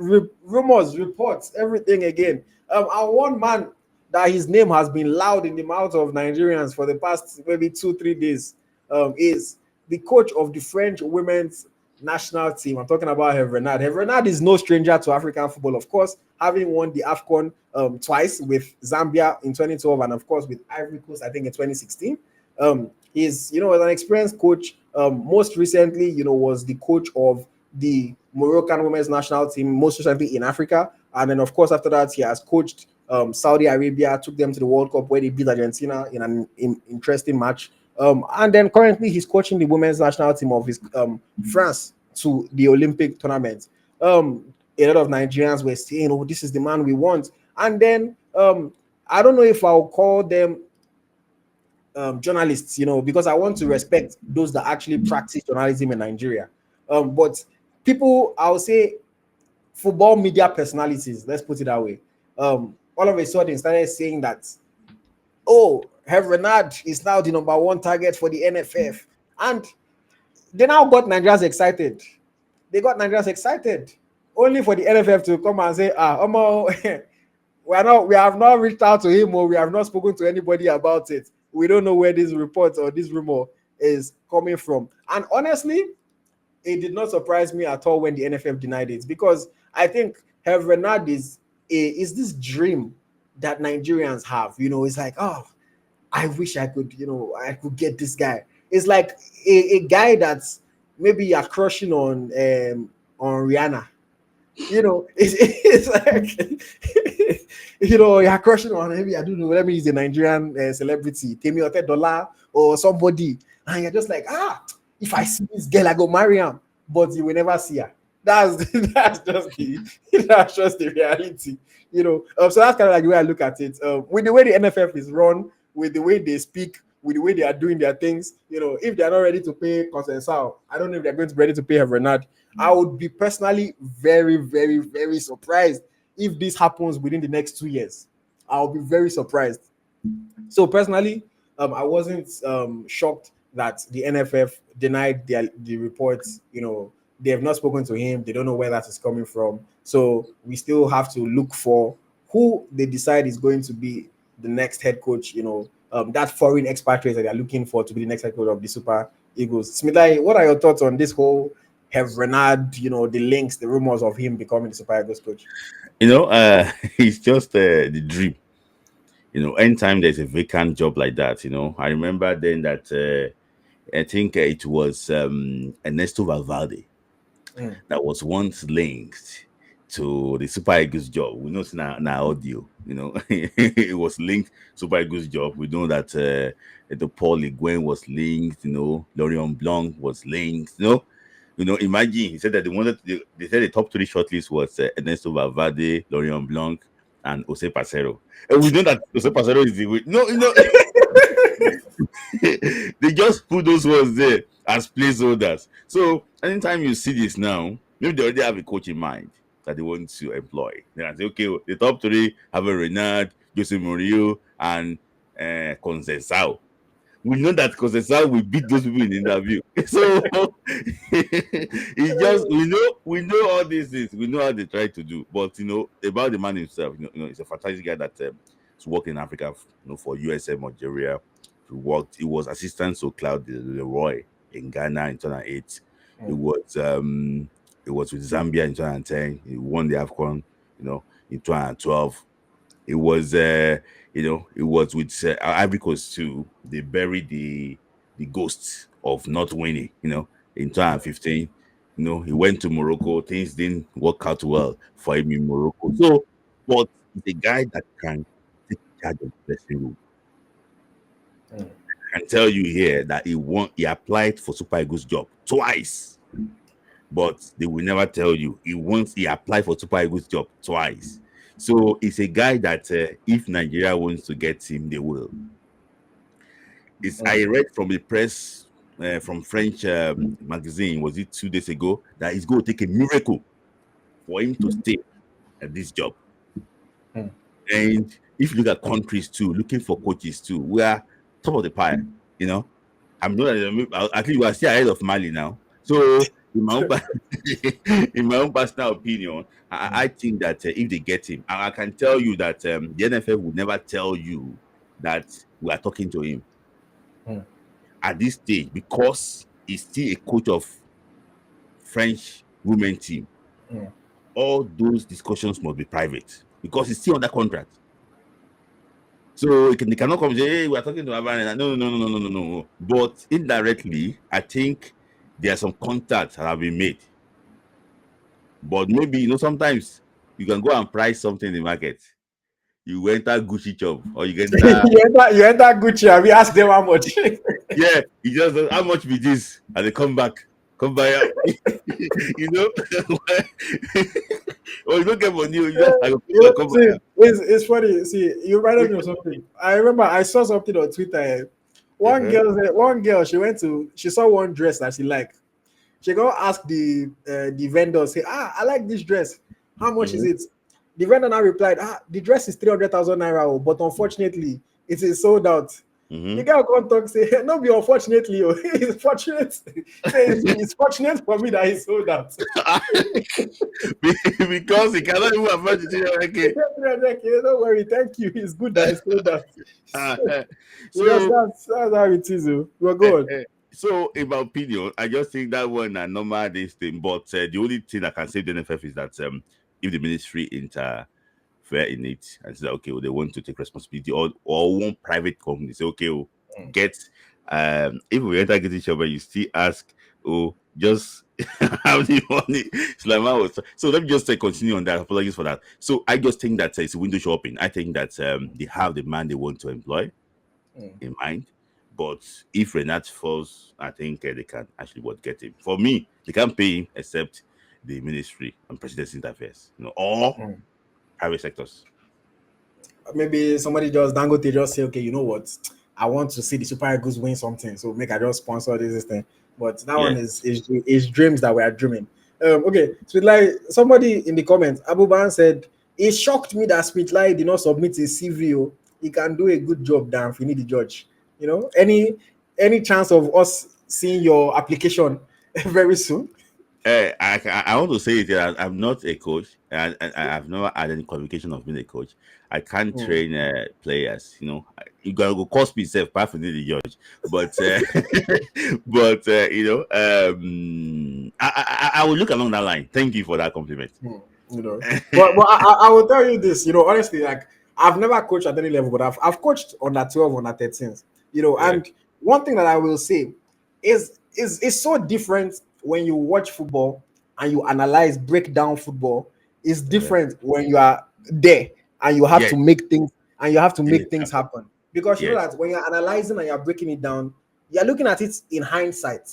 rumors, reports, everything again. And one man that his name has been loud in the mouth of Nigerians for the past maybe 2 3 days is the coach of the French women's national team. I'm talking about Herve Renard. Herve Renard is no stranger to African football, of course, having won the AFCON twice with Zambia in 2012 and of course with Ivory Coast, I think in 2016. He's an experienced coach. Most recently, was the coach of the Moroccan women's national team, most recently in Africa. And then, of course, after that, he has coached Saudi Arabia, took them to the World Cup where they beat Argentina in an interesting match. And then currently, he's coaching the women's national team of his France to the Olympic tournament. A lot of Nigerians were saying, "Oh, this is the man we want." And then I don't know if I'll call them journalists, because I want to respect those that actually practice journalism in Nigeria. But people, I'll say, football media personalities, let's put it that way, all of a sudden started saying that, oh, Herve Renard is now the number one target for the NFF. And they now got Nigerians excited. They got Nigerians excited only for the NFF to come and say, we have not reached out to him, or we have not spoken to anybody about it. We don't know where this report or this rumor is coming from. And honestly, it did not surprise me at all when the NFF denied it, because I think Herve Renard is this dream that Nigerians have. It's like, oh, I wish I could, I could get this guy. It's like a guy that's maybe you're crushing on Rihanna. It's like, you're crushing on, maybe, I don't know, let me use a Nigerian celebrity, Temi Otedola or somebody, and you're just like, if I see this girl, I go marry him, but you will never see her. That's just the reality, So that's kind of like the way I look at it. With the way the NFF is run, with the way they speak, with the way they are doing their things, if they're not ready to pay Consensao, I don't know if they're going to be ready to pay Herve Renard. I would be personally very, very, very surprised if this happens within the next 2 years. I'll be very surprised. So personally, I wasn't shocked that the NFF denied the reports. They have not spoken to him. They don't know where that is coming from. So we still have to look for who they decide is going to be the next head coach. That foreign expatriate that they're looking for to be the next head coach of the Super Eagles. Smith Layi, what are your thoughts on this whole Herve Renard, the links, the rumors of him becoming the Super Eagles coach? It's just the dream. Anytime there's a vacant job like that, I remember then that I think it was Ernesto Valverde that was once linked to the Super Eagles job. We know it's now audio, it was linked Super Eagles job. We know that the Paul Le Guen was linked, Laurent Blanc was linked, imagine he said that they said the top three shortlist was Ernesto Valverde, Laurent Blanc, and Jose Pacero. And we know that Jose Pacero is the way. No, they just put those ones there as placeholders. So anytime you see this now, maybe they already have a coach in mind that they want to employ. Then I say, okay, the top three have a Renard, Jose Mourinho, and Conceição. We know that Conceição will beat those people in the interview. So it's just we know all these things. We know how they try to do, but about the man himself, he's a fantastic guy that has worked in Africa, for USM Algeria. He was assistant to Claude Leroy in Ghana in 2008. He was with Zambia in 2010. He won the AFCON, in 2012. It was it was with Ivory Coast too. They buried the ghost of not winning, in 2015. He went to Morocco. Things didn't work out well for him in Morocco. So, but he's a guy that can take charge of the dressing room. I can tell you here that he applied for Super Eagles job twice. But they will never tell you he applied for Super Eagles job twice. So it's a guy that if Nigeria wants to get him, they will. I read from a press from French magazine, was it 2 days ago, that it's going to take a miracle for him to stay at this job. And if you look at countries too, looking for coaches too, we are top of the pile. I'm not. I think we are still ahead of Mali now. So in my own in my own personal opinion, I think that if they get him, I can tell you that the NFL would never tell you that we are talking to him Mm. at this stage because he's still a coach of French women team. Mm. All those discussions must be private because he's still under contract. So they cannot come and say, "Hey, we are talking to Havana." No, no, no, no, no, no, no. But indirectly, I think there are some contacts that have been made. But maybe sometimes you can go and price something in the market. You enter Gucci shop or you enter You enter Gucci and we ask them how much. yeah, you just how much be this? And they come back, come buy out. you know, or you don't get money, you just I go come See, buy out. it's funny. See, you reminded me of something. I remember I saw something on Twitter. Uh-huh. One girl, she saw one dress that she liked. She go ask the vendor, say, I like this dress. How much is Mm-hmm. it? The vendor now replied, the dress is 300,000 naira, but unfortunately, it is sold out. The Mm-hmm. girl come talk say, no be unfortunately, oh, it's fortunate. Say it's fortunate for me that it's sold out. because he cannot even afford to do it again. Don't worry, thank you. It's good that it's sold out. Because So that's how it is. Oh. Well, eh, go on. so in my opinion, I just think that one a normal this thing. But the only thing I can say the NFF is that if the ministry interfere in it and say okay, well, they want to take responsibility, or one private company say okay, well, get if we enter getting shop and you still ask, oh, just have the money. It's like so let me just say continue on that. Apologies for that. So I just think that it's window shopping. I think that they have the man they want to employ Mm. in mind. But if Renat falls, I think they can actually get him. For me, they can't pay him except the ministry and presidency interferes, or Mm. private sectors. Maybe somebody just Dangote just say, okay, you know what? I want to see the Super Eagles win something, so make I just sponsor this thing. But that one Yes. is dreams that we are dreaming. Okay, Smith Layi, somebody in the comments, Abuban said, it shocked me that Smith Layi did not submit his CV. Oh. He can do a good job than if we need the judge. Any chance of us seeing your application very soon? I want to say it here. I'm not a coach. I've never had any qualification of being a coach. I can't Hmm. train players. You gotta go cost me self, apart from the judge. But but I will look along that line. Thank you for that compliment. Hmm, but I will tell you this, honestly, like I've never coached at any level, but I've coached under 12, under 13s, Yeah. and one thing that I will say is so different when you watch football and you analyze, break down football. Is Uh-huh. different when you are there and you have Yes. to make things and you have to Things make things happen. happen. Because you know Yes. that when you're analyzing and you're breaking it down, you're looking at it in hindsight.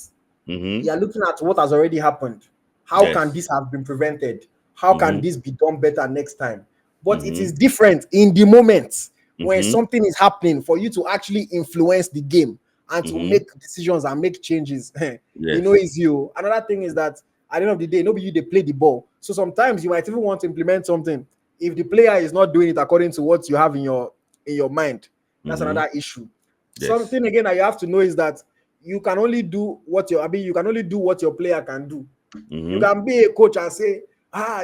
Mm-hmm. You're looking at what has already happened. How can Yes. this have been prevented? How can Mm-hmm. this be done better next time? But it Mm-hmm. is different in the moment when Mm-hmm. something is happening for you to actually influence the game and to Mm-hmm. make decisions and make changes. Yes. It's you. Another thing is that at the end of the day, nobody you they play the ball. So sometimes you might even want to implement something. If the player is not doing it according to what you have in your mind, that's Mm-hmm. another issue. Yes. Something again that you have to know is that you can only do what your I mean, you can only do what your player can do. You Mm-hmm. can be a coach and say,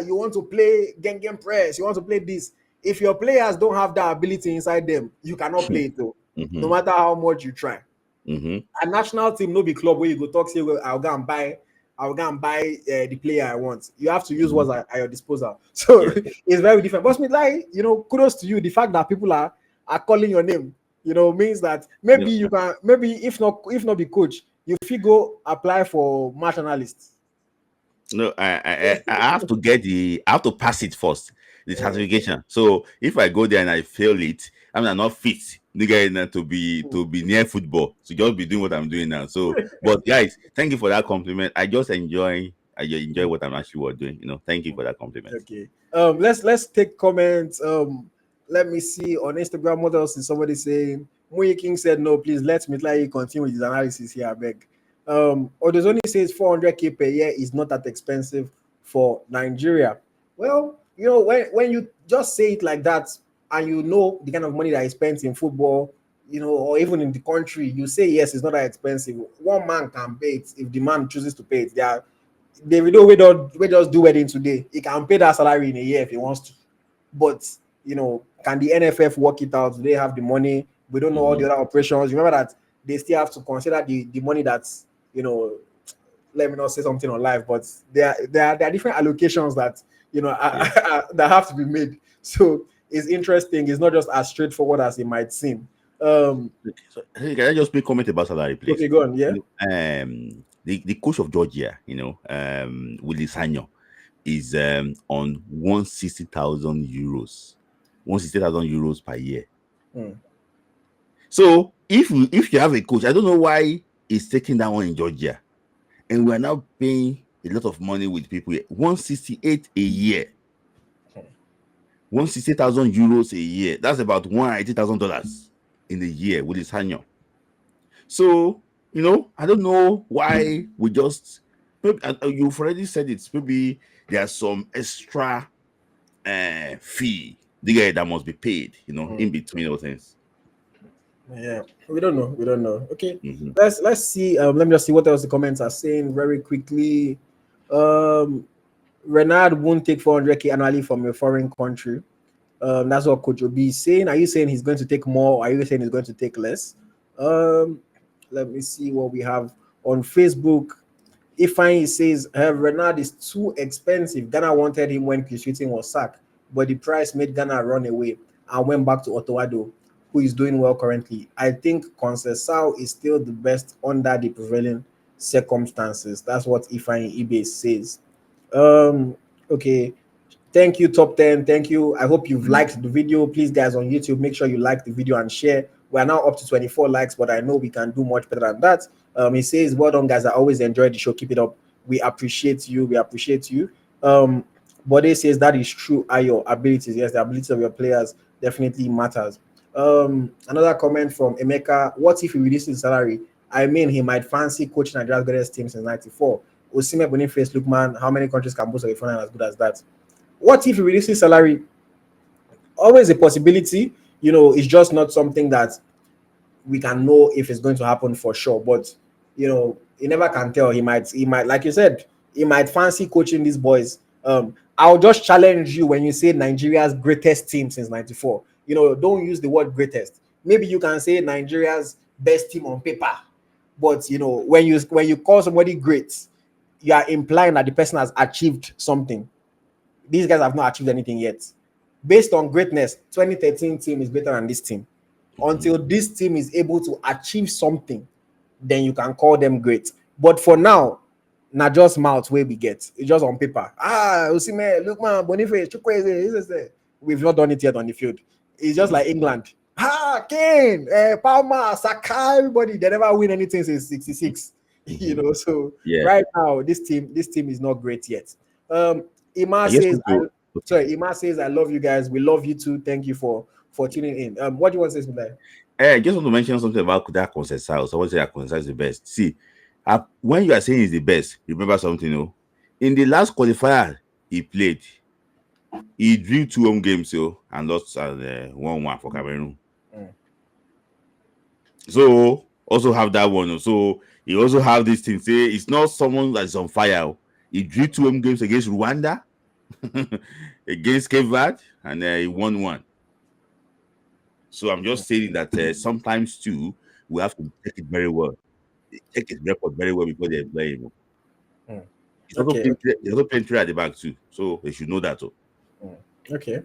you want to play game press, you want to play this. If your players don't have that ability inside them, you cannot play it though, no Mm-hmm. matter how much you try. Mm-hmm. A national team no be club where you go talk say, well, I'll go and buy the player I want. You have to use Mm-hmm. what's at your disposal. So Yes. it's very different. But Smith, like, kudos to you. The fact that people are calling your name, means that maybe No. you can, maybe if not be coach, you fit go apply for match analyst. No, I have to I have to pass it first, the Eh, certification. So if I go there and I fail it, I'm not fit nigga to be near football. So just be doing what I'm doing now. So but guys, thank you for that compliment. I enjoy what I'm actually doing. Thank you for that compliment. Okay. Let's take comments. Let me see on Instagram. What else is somebody saying? Muyi King said no. Please let me let you continue with his analysis here. I beg. Odozoni says 400K per year is not that expensive for Nigeria. Well, when you just say it like that, and you know the kind of money that is spent in football, or even in the country, you say yes, it's not that expensive. One man can pay it if the man chooses to pay it. There are Davido we just do wedding today. He can pay that salary in a year if he wants to. But can the NFF work it out? Do they have the money? We don't know all the Mhm. other operations. Remember that they still have to consider the money that's let me not say something on live, but there are different allocations that Yeah. that have to be made. So it's interesting. It's not just as straightforward as it might seem. Okay, so hey, can I just make comment about salary, please? Okay, go on. Yeah. The coach of Georgia, Willie Sanyo, is on 160,000 euros, 160,000 euros per year. Mm, So if you have a coach, I don't know why he's taking that one in Georgia, and we are now paying a lot of money with people here. 168 a year, 160,000 euros a year. That's about $180,000 in a year with his Sanyo. So, I don't know why we just maybe you've already said it. Maybe there's some extra fee that must be paid, mm. in between all things. Yeah, we don't know. We don't know. Okay, Hmm. let's see. Let me just see what else the comments are saying very quickly. Um, Renard won't take 400k annually from a foreign country. That's what Coach Obi is saying. Are you saying he's going to take more? Or are you saying he's going to take less? Um, Let me see what we have on Facebook. Ifeanyi says Herve Renard is too expensive. Ghana wanted him when Chris Hughton was sacked, but the price made Ghana run away and went back to Ottawado, who is doing well currently. I think Conceição is still the best under the prevailing circumstances. That's what Ifeanyi Ibe says. Okay. Thank you, top 10. Thank you. I hope you've liked the video. Please, guys, on YouTube, make sure you like the video and share. We're now up to 24 likes, but I know we can do much better than that. He says, well done, guys. I always enjoy the show. Keep it up. We appreciate you. We appreciate you. Bode says that is true. Are your abilities? Yes, the ability of your players definitely matters. Another comment from Emeka. What if he reduces his salary? I mean, he might fancy coaching Nigeria's greatest team since '94. Osimhen, Boniface, Lookman. How many countries can boast of a final as good as that? What if he reduces salary? Always a possibility. It's just not something that we can know if it's going to happen for sure. But you never can tell. He might, like you said, he might fancy coaching these boys. I'll just challenge you when you say Nigeria's greatest team since '94. Don't use the word greatest. Maybe you can say Nigeria's best team on paper, but when you call somebody great, you are implying that the person has achieved something. These guys have not achieved anything yet. Based on greatness, 2013 team is better than this team. Hmm. Until this team is able to achieve something, then you can call them great. But for now, not just mouth where we get. It's just on paper. Osimhen, look man, Boniface, Chukwueze. We've not done it yet on the field. It's just like England. Kane, Palmer, Saka, everybody. They never win anything since '66. Hmm. So Yeah. right now, this team is not great yet. Um, Ima I just says, want to. Okay. Ima says, I love you guys. We love you too. Thank you for tuning in. What do you want to say, Smith? I just want to mention something about that Conceição. So I want to say that Conceição is the best. See, when you are saying he's the best, remember something, in the last qualifier he played, he drew 2 home games, and lost 1-1 for Cameroon. Mm. So also have that one. So he also have this thing. Say it's not someone that's on fire. He drew 2 home games against Rwanda, against Cape Verde, and he won one. So I'm just saying that sometimes too we have to check it very well, check his record very well before they employ him. Mm. He's also Okay. playing, he's also playing three at the back too, so they should know that too. Mm. Okay.